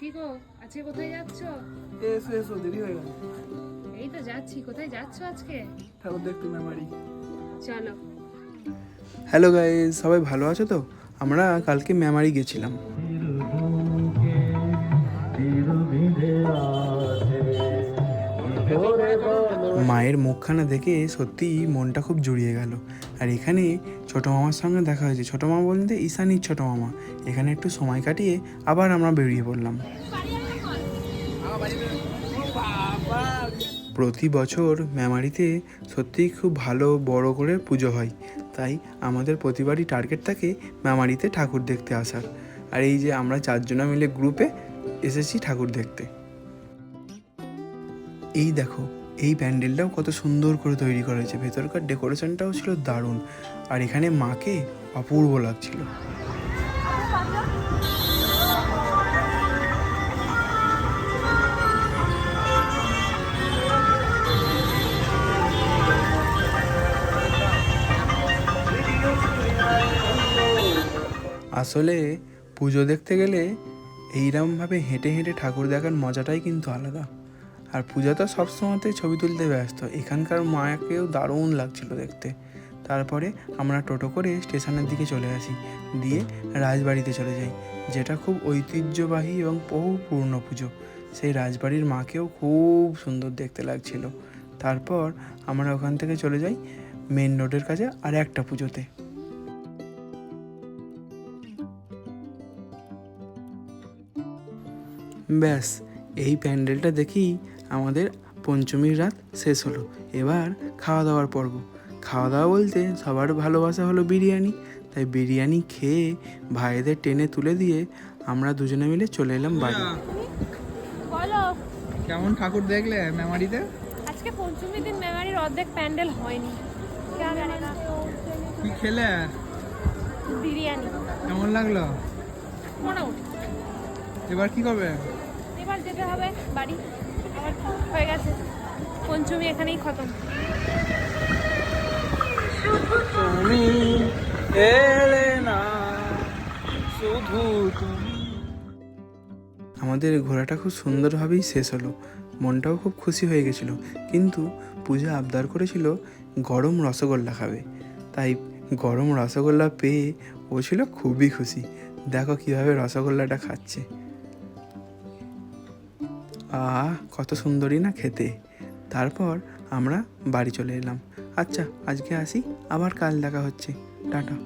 কি গো, আজকে কোথায় যাচ্ছ? এসো এসো, দেরি হয়ে গেল। এই তো যাচ্ছি। কোথায় যাচ্ছ আজকে? ঠাকুর দেখতে মেমারি। চলো। হ্যালো গাইস, সবাই ভালো আছো তো? আমরা কালকে মেমারি গেছিলাম। মায়ের মুখখানা দেখে সত্যি মনটা খুব জুড়িয়ে গেল। আর এখানে ছোটো মামার সঙ্গে দেখা হয়েছে। ছোটো মামা বলতে ঈশানীর ছোটো মামা। এখানে একটু সময় কাটিয়ে আবার আমরা বেরিয়ে পড়লাম। প্রতি বছর মেমারিতে সত্যিই খুব ভালো বড় করে পুজো হয়, তাই আমাদের প্রতিবারই টার্গেট থাকে মেমারিতে ঠাকুর দেখতে আসার। আর এই যে আমরা চারজনা মিলে গ্রুপে এসেছি ঠাকুর দেখতে। এই দেখো, এই প্যান্ডেলটাও কত সুন্দর করে তৈরি করা হয়েছে। ভেতরকার ডেকোরেশনটাও ছিল দারুণ। আর এখানে মাকে অপূর্ব লাগছিল। আসলে পুজো দেখতে গেলে এইরকমভাবে হেঁটে হেঁটে ঠাকুর দেখার মজাটাই কিন্তু আলাদা। আর পূজা তো সবসময়তেই ছবি তুলতে ব্যস্ত। এখানকার মাকেও দারুণ লাগছিল দেখতে। তারপরে আমরা টোটো করে স্টেশনের দিকে চলে আসি, দিয়ে রাজবাড়িতে চলে যাই, যেটা খুব ঐতিহ্যবাহী এবং বহু পুরনো পুজো। সেই রাজবাড়ির মাকেও খুব সুন্দর দেখতে লাগছিল। তারপর আমরা ওখান থেকে চলে যাই মেন রোডের কাছে আর একটা পুজোতে। ব্যাস, এই প্যান্ডেলটা দেখেই আমাদের পঞ্চমীর রাত শেষ হলো। এবার খাওয়া দাওয়ার পর্ব। খাওয়া দাওয়া বলতে সবার ভালোবাসা হলো বিরিয়ানি, তাই বিরিয়ানি খেয়ে ভাইদের টেনে তুলে দিয়ে আমরা দুজনে মিলে চলে এলাম বাড়ি। বলো, কেমন ঠাকুর দেখলে মেমারিতে? আজকে পঞ্চমীর দিন মেমারির অর্ধেক প্যান্ডেল হয়নি। কেন জানি না। কি খেলে? বিরিয়ানি। কেমন লাগলো? মোটামুটি। এবার কি করবে? এবার যেতে হবে বাড়ি। আমার হয়ে গেছে, পঞ্চমী এখানেই খতম। তুমি এলে না, শুধু তুমি। আমাদের ঘোরাটা খুব সুন্দরভাবেই শেষ হলো। মনটাও খুব খুশি হয়ে গেছিলো। কিন্তু পূজা আবদার করেছিল গরম রসগোল্লা খাবে, তাই গরম রসগোল্লা পেয়ে ও ছিল খুবই খুশি। দেখো কীভাবে রসগোল্লাটা খাচ্ছে। কত সুন্দরই না খেতে। তারপর আমরা বাড়ি চলে এলাম। আচ্ছা, আজকে আসি, আবার কাল দেখা হচ্ছে। টাটা।